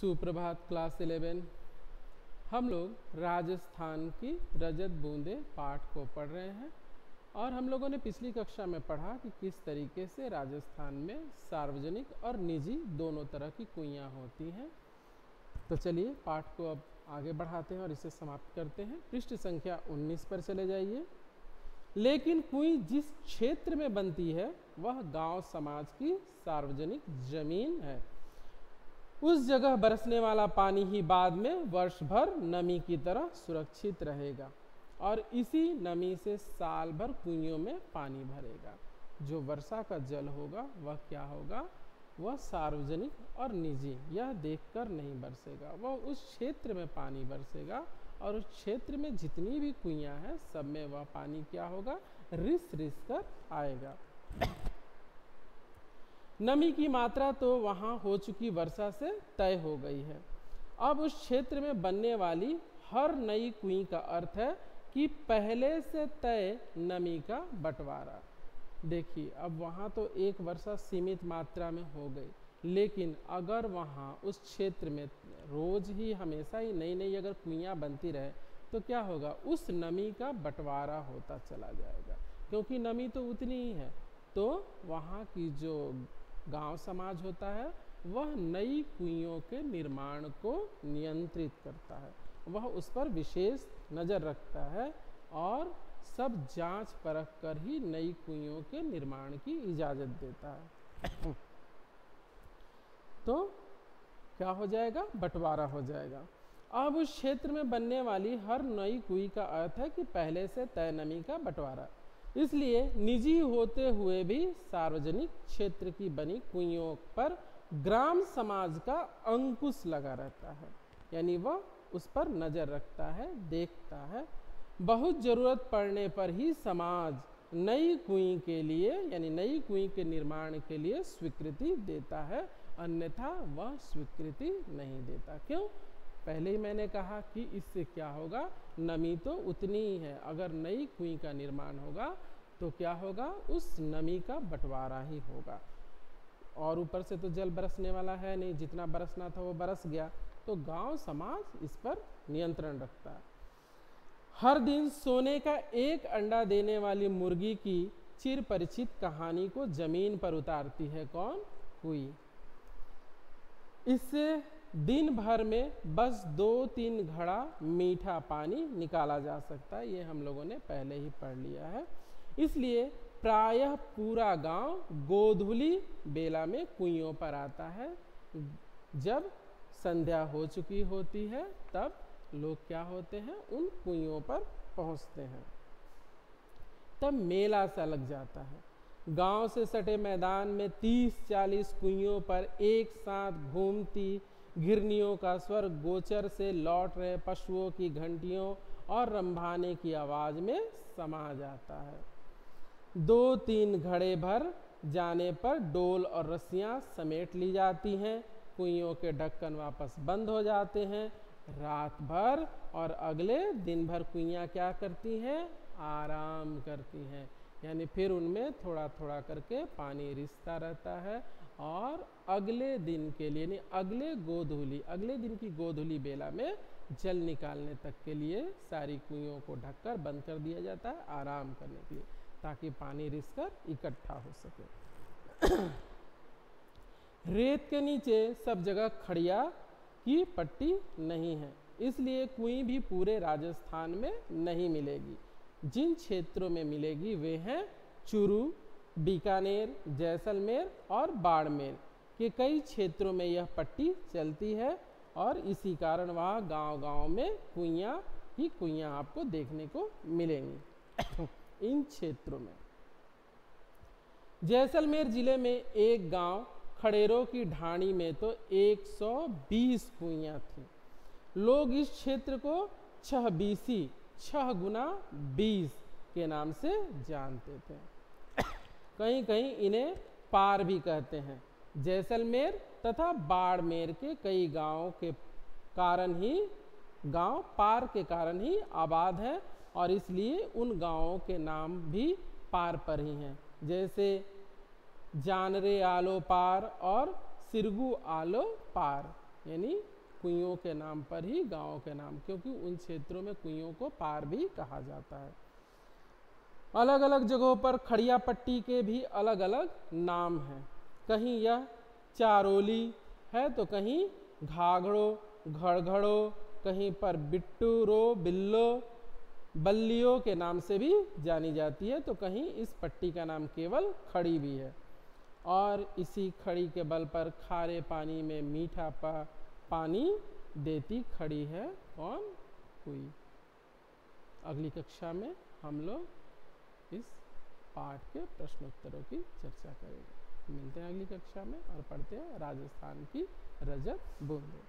सुप्रभात क्लास 11। हम लोग राजस्थान की रजत बूंदें पाठ को पढ़ रहे हैं और हम लोगों ने पिछली कक्षा में पढ़ा कि किस तरीके से राजस्थान में सार्वजनिक और निजी दोनों तरह की कुइयाँ होती हैं। तो चलिए पाठ को अब आगे बढ़ाते हैं और इसे समाप्त करते हैं। पृष्ठ संख्या 19 पर चले जाइए। लेकिन कुई जिस क्षेत्र में बनती है वह गांव समाज की सार्वजनिक जमीन है। उस जगह बरसने वाला पानी ही बाद में वर्ष भर नमी की तरह सुरक्षित रहेगा और इसी नमी से साल भर कुइयों में पानी भरेगा। जो वर्षा का जल होगा वह क्या होगा? वह सार्वजनिक और निजी यह देखकर नहीं बरसेगा, वह उस क्षेत्र में पानी बरसेगा और उस क्षेत्र में जितनी भी कुइयाँ हैं सब में वह पानी क्या होगा? रिस रिस कर आएगा। नमी की मात्रा तो वहाँ हो चुकी वर्षा से तय हो गई है। अब उस क्षेत्र में बनने वाली हर नई कुई का अर्थ है कि पहले से तय नमी का बंटवारा। देखिए अब वहाँ तो एक वर्षा सीमित मात्रा में हो गई, लेकिन अगर वहाँ उस क्षेत्र में रोज ही हमेशा ही नई नई अगर कुइयाँ बनती रहे तो क्या होगा? उस नमी का बंटवारा होता चला जाएगा, क्योंकि नमी तो उतनी ही है। तो वहाँ की जो गांव समाज होता है वह नई कुइयों के निर्माण को नियंत्रित करता है, वह उस पर विशेष नज़र रखता है और सब जांच परख कर ही नई कुइयों के निर्माण की इजाज़त देता है। तो क्या हो जाएगा? बंटवारा हो जाएगा। अब उस क्षेत्र में बनने वाली हर नई कुई का अर्थ है कि पहले से तय नमी का बंटवारा। इसलिए निजी होते हुए भी सार्वजनिक क्षेत्र की बनी कुइयों पर ग्राम समाज का अंकुश लगा रहता है, यानी वह उस पर नज़र रखता है, देखता है। बहुत ज़रूरत पड़ने पर ही समाज नई कुई के लिए यानी नई कुई के निर्माण के लिए स्वीकृति देता है, अन्यथा वह स्वीकृति नहीं देता। क्यों? पहले ही मैंने कहा कि इससे क्या होगा? नमी तो उतनी ही है। अगर नई कुई का निर्माण होगा तो क्या होगा? उस नमी का बंटवारा ही होगा। और ऊपर से तो जल बरसने वाला है नहीं, जितना बरसना था वो बरस गया। तो गांव समाज इस पर नियंत्रण रखता है। हर दिन सोने का एक अंडा देने वाली मुर्गी की चिर परिचित कहानी को जमीन पर उतारती है कौन? कुई। इससे दिन भर में बस 2-3 घड़ा मीठा पानी निकाला जा सकता है, ये हम लोगों ने पहले ही पढ़ लिया है। इसलिए प्रायः पूरा गांव गोधूली बेला में कुइयों पर आता है। जब संध्या हो चुकी होती है तब लोग क्या होते हैं? उन कुइयों पर पहुंचते हैं। तब मेला सा लग जाता है। गांव से सटे मैदान में 30-40 कुइयों पर एक साथ घूमती घिरनियों का स्वर गोचर से लौट रहे पशुओं की घंटियों और रंभाने की आवाज में समा जाता है। 2-3 घड़े भर जाने पर डोल और रस्सियां समेट ली जाती हैं। कुइयों के ढक्कन वापस बंद हो जाते हैं। रात भर और अगले दिन भर कुइयाँ क्या करती हैं? आराम करती हैं, यानी फिर उनमें थोड़ा थोड़ा करके पानी रिसता रहता है और अगले दिन के लिए यानी अगले दिन की गोधूली बेला में जल निकालने तक के लिए सारी कुइयों को ढककर बंद कर दिया जाता है आराम करने के लिए, ताकि पानी रिस कर इकट्ठा हो सके। रेत के नीचे सब जगह खड़िया की पट्टी नहीं है, इसलिए कुई भी पूरे राजस्थान में नहीं मिलेगी। जिन क्षेत्रों में मिलेगी वे हैं चूरू, बीकानेर, जैसलमेर और बाड़मेर के कई क्षेत्रों में यह पट्टी चलती है और इसी कारण वहाँ गांव-गांव में कुइयाँ ही कुइयाँ आपको देखने को मिलेंगी। इन क्षेत्रों में जैसलमेर जिले में एक गांव खड़ेरों की ढाणी में तो 120 कुइयाँ थीं। लोग इस क्षेत्र को 6 गुना 20 के नाम से जानते थे। कहीं कहीं इन्हें पार भी कहते हैं। जैसलमेर तथा बाड़मेर के कई गांव पार के कारण ही आबाद है और इसलिए उन गांवों के नाम भी पार पर ही हैं, जैसे जानरे आलो पार और सिरगू आलो पार। यानी कुइयों के नाम पर ही गांवों के नाम, क्योंकि उन क्षेत्रों में कुइयों को पार भी कहा जाता है। अलग अलग जगहों पर खड़िया पट्टी के भी अलग अलग नाम हैं। कहीं यह चारोली है तो कहीं घाघड़ो, घड़घड़ो, कहीं पर बिट्टू रो, बिल्लो, बल्लियों के नाम से भी जानी जाती है, तो कहीं इस पट्टी का नाम केवल खड़ी भी है। और इसी खड़ी के बल पर खारे पानी में मीठा पानी देती खड़ी है कौन? कुई। अगली कक्षा में हम लोग इस पाठ के प्रश्नोत्तरों की चर्चा करेंगे। मिलते हैं अगली कक्षा में और पढ़ते हैं राजस्थान की रजत बूंदें।